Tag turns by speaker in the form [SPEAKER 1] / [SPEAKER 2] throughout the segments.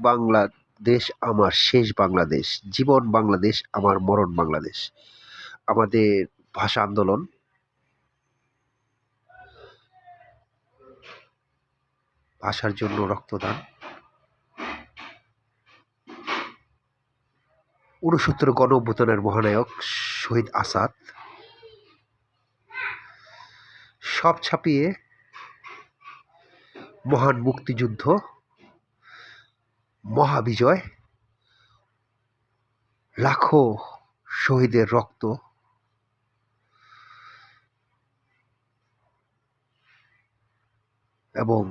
[SPEAKER 1] বাংলাদেশ আমার শেষ বাংলাদেশ, জীবন বাংলাদেশ আমার মরণ বাংলাদেশ। আমাদের ভাষা আন্দোলন, ভাষার জন্য রক্তদান, ৬৯ গণ অভ্যুত্থানের মহানায়ক শহীদ আসাদ, সব ছাপিয়ে মহান মুক্তিযুদ্ধ, মহাবিজয়, লাখো শহীদের রক্ত এবং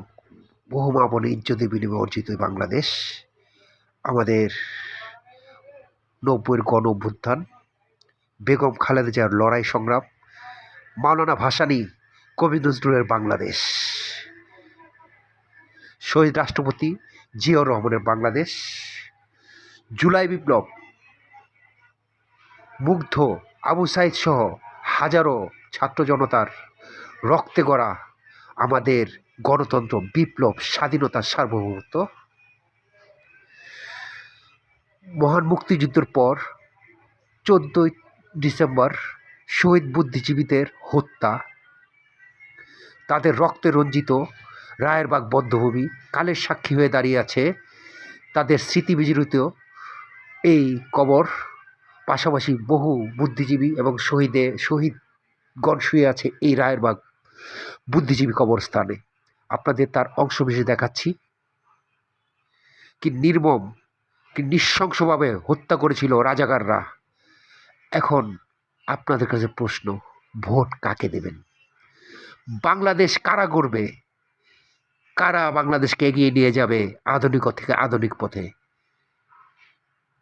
[SPEAKER 1] বহু মা বোনের ইজ্জতের বিনিময়ে অর্জিত বাংলাদেশ, আমাদের ৯০-এর গণ অভ্যুত্থান, বেগম খালেদা জিয়ার লড়াই সংগ্রাম, মাওলানা ভাসানী, কবি নজরুলের বাংলাদেশ, শহীদ রাষ্ট্রপতি জিয়াউর রহমানের বাংলাদেশ, জুলাই বিপ্লব, মুগ্ধ আবু সাইদ সহ হাজারো ছাত্র জনতার রক্তে গড়া আমাদের গণতন্ত্র, বিপ্লব, স্বাধীনতার সার্বভৌমত্ব, মহান মুক্তিযুদ্ধের পর ১৪ই ডিসেম্বর শহীদ বুদ্ধিজীবীদের হত্যা, তাদের রক্তে রঞ্জিত রায়েরবাগ বধ্যভূমি কালের সাক্ষী হয়ে দাঁড়িয়ে আছে, তাদের স্মৃতি বিজড়িত এই কবর, পাশাপাশি বহু বুদ্ধিজীবী এবং শহীদগণ শুয়ে আছে এই রায়েরবাগ বুদ্ধিজীবী কবরস্থানে। আপনাদের তার অংশবিশেষ দেখাচ্ছি। কি নির্মম, কি নৃশংসভাবে হত্যা করেছিল রাজাকাররা। এখন আপনাদের কাছে প্রশ্ন, ভোট কাকে দেবেন? বাংলাদেশ কারা গড়বে? কারা বাংলাদেশকে এগিয়ে নিয়ে যাবে আধুনিক থেকে আধুনিক পথে?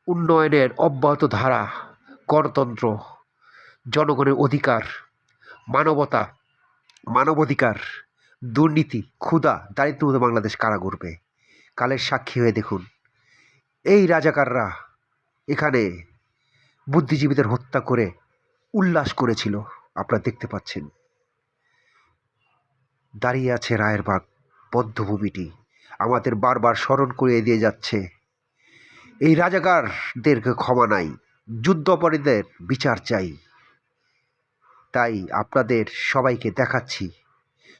[SPEAKER 1] উন্নয়নের অব্যাহত ধারা, গণতন্ত্র, জনগণের অধিকার, মানবতা, মানবাধিকার, দুর্নীতি, ক্ষুধা, দারিদ্র্যমুক্ত বাংলাদেশ কারা গড়বে? কালের সাক্ষী হয়ে দেখুন, এই রাজাকাররা এখানে বুদ্ধিজীবীদের হত্যা করে উল্লাস করেছিল। আপনারা দেখতে পাচ্ছেন দাঁড়িয়ে আছে রায়েরবাগ বধ্যভূমিটি, আমাদের বারবার স্মরণ করিয়ে দিয়ে যাচ্ছে এই রাজাকারদেরকে ক্ষমা নাই, যুদ্ধাপরাধীদের বিচার চাই। তাই আপনাদের সবাইকে দেখাচ্ছি,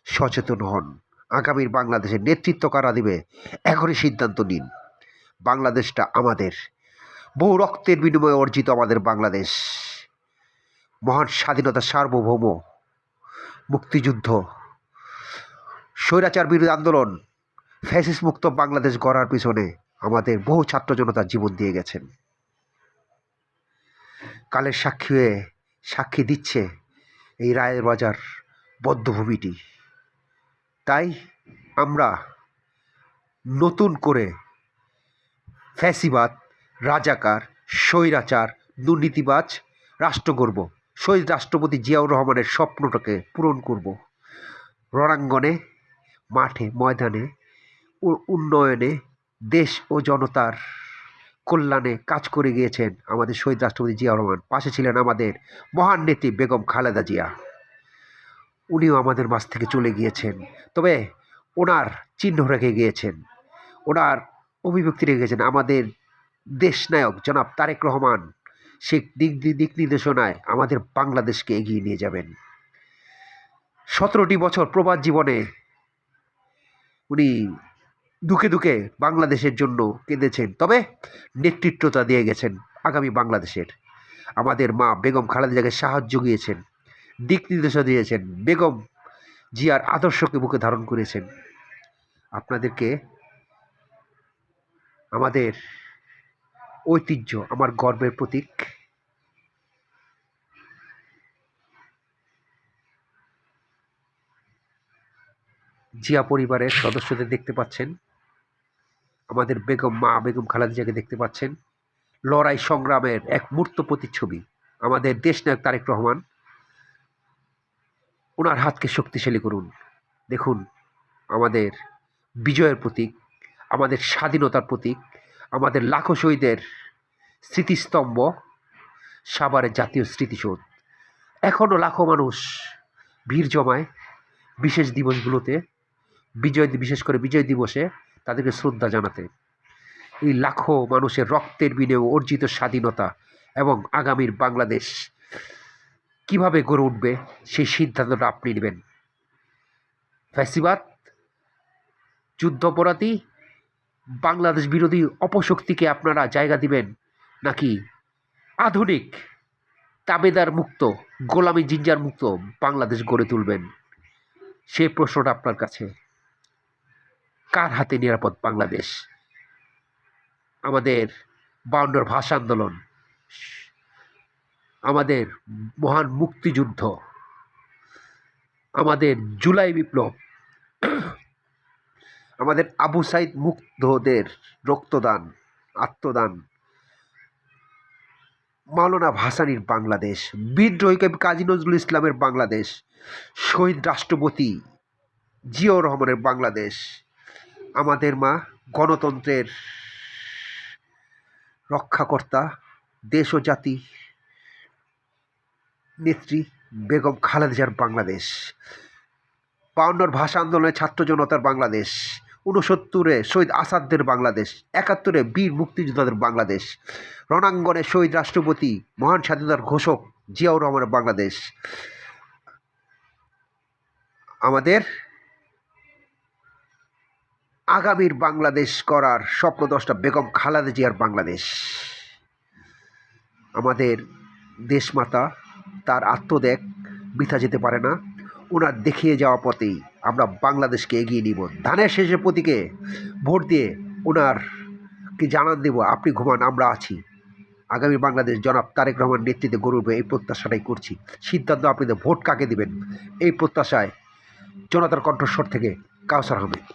[SPEAKER 1] সচেতন হন। আগামীর বাংলাদেশের নেতৃত্ব কারা দিবে এখনই সিদ্ধান্ত নিন। বাংলাদেশটা আমাদের, বহু রক্তের বিনিময়ে অর্জিত আমাদের বাংলাদেশ, মহান স্বাধীনতা, সার্বভৌম মুক্তিযুদ্ধ, স্বৈরাচার বিরোধী আন্দোলন, ফ্যাসিস্ট মুক্ত বাংলাদেশ গড়ার পিছনে আমাদের বহু ছাত্র জনতা জীবন দিয়ে গেছেন। কালের সাক্ষী দিচ্ছে এই রায়ের বাজার বধ্যভূমিটি। তাই আমরা নতুন করে ফ্যাসিবাদ, রাজাকার, স্বৈরাচার, দুর্নীতিবাজ রাষ্ট্র গড়ব। শহীদ রাষ্ট্রপতি জিয়াউর রহমানের স্বপ্নটাকে পূরণ করব। রণাঙ্গনে, মাঠে, ময়দানে, উন্নয়নে, দেশ ও জনতার কল্যাণে কাজ করে গিয়েছেন আমাদের শহীদ রাষ্ট্রপতি জিয়াউর রহমান। পাশে ছিলেন আমাদের মহান নেত্রী বেগম খালেদা জিয়া। উনিও আমাদের মাঝ থেকে চলে গিয়েছেন, তবে ওনার চিহ্ন রেখে গিয়েছেন, ওনার অভিব্যক্তি রেখে গেছেন আমাদের দেশনায়ক জনাব তারেক রহমান। সে দিক নির্দেশনায় আমাদের বাংলাদেশকে এগিয়ে নিয়ে যাবেন। 17টি বছর প্রবাস জীবনে উনি দুঃখে দুঃখে বাংলাদেশের জন্য কেঁদেছেন, তবে নেতৃত্বতা দিয়ে গেছেন আগামী বাংলাদেশের। আমাদের মা বেগম খালেদা জিয়াকে সাহায্য জুগিয়েছেন, দিক নির্দেশনা দিয়েছেন, বেগম জিয়ার আদর্শকে বুকে ধারণ করেছেন। আপনাদেরকে আমাদের ঐতিহ্য, আমার গর্বের প্রতীক, জিয়া পরিবারের সদস্যদের দেখতে পাচ্ছেন, আমাদের মা বেগম খালেদা জিয়াকে দেখতে পাচ্ছেন। লড়াই সংগ্রামের এক মূর্ত প্রতিচ্ছবি আমাদের দেশনায়ক তারেক রহমান। ওনার হাতকে শক্তিশালী করুন। দেখুন আমাদের বিজয়ের প্রতীক, আমাদের স্বাধীনতার প্রতীক, আমাদের লাখো শহীদের স্মৃতিস্তম্ভ, সাভারের জাতীয় স্মৃতিসৌধ। এখনও লাখো মানুষ ভিড় জমায় বিশেষ দিবসগুলোতে, বিশেষ করে বিজয় দিবসে তাদেরকে শ্রদ্ধা জানাতে। এই লাখো মানুষের রক্তের বিনিময়ে অর্জিত স্বাধীনতা এবং আগামীর বাংলাদেশ কিভাবে গড়ে উঠবে সেই সিদ্ধান্তটা আপনি নেবেন। ফ্যাসিবাদ, যুদ্ধাপরাধী, বাংলাদেশ বিরোধী অপশক্তিকে আপনারা জায়গা দিবেন, নাকি আধুনিক তাবেদার মুক্ত, গোলামি জিঞ্জার মুক্ত বাংলাদেশ গড়ে তুলবেন? সেই প্রশ্নটা আপনার কাছে। কার হাতে নিরাপদ বাংলাদেশ? আমাদের 52 ভাষা আন্দোলন, আমাদের মহান মুক্তিযুদ্ধ, আমাদের জুলাই বিপ্লব, আমাদের আবু সাইদ মুগ্ধদের রক্তদান, আত্মদান, মাওলানা ভাসানীর বাংলাদেশ, বিদ্রোহী কবি কাজী নজরুল ইসলামের বাংলাদেশ, শহীদ রাষ্ট্রপতি জিয়াউর রহমানের বাংলাদেশ, আমাদের মা গণতন্ত্রের রক্ষাকর্তা, দেশ ও জাতি নেত্রী বেগম খালেদা জিয়ার বাংলাদেশ, 52 ভাষা আন্দোলনের ছাত্র জনতার বাংলাদেশ, 69-এ শহীদ আসাদদের বাংলাদেশ, 71-এ বীর মুক্তিযোদ্ধাদের বাংলাদেশ, রণাঙ্গনে শহীদ রাষ্ট্রপতি মহান স্বাধীনতার ঘোষক জিয়াউর রহমানের বাংলাদেশ, আমাদের আগামীর বাংলাদেশ করার স্বপ্নদ্রষ্টা বেগম খালেদা জিয়ার বাংলাদেশ। আমাদের দেশমাতা তার আত্মত্যাগ বৃথা যেতে পারে না। ওনার দেখিয়ে যাওয়া পথেই আমরা বাংলাদেশকে এগিয়ে নিব। ধানের শেষের প্রতীকে ভোট দিয়ে ওনারকে জানান দেব, আপনি ঘুমান, আমরা আছি। আগামী বাংলাদেশ জনাব তারেক রহমান নেতৃত্বে গড়ে উঠবে, এই প্রত্যাশাটাই করছি। সিদ্ধান্ত আপনাদের, ভোট কাকে দিবেন এই প্রত্যাশায় জনতার কণ্ঠস্বর থেকে কাউসার আহমেদ।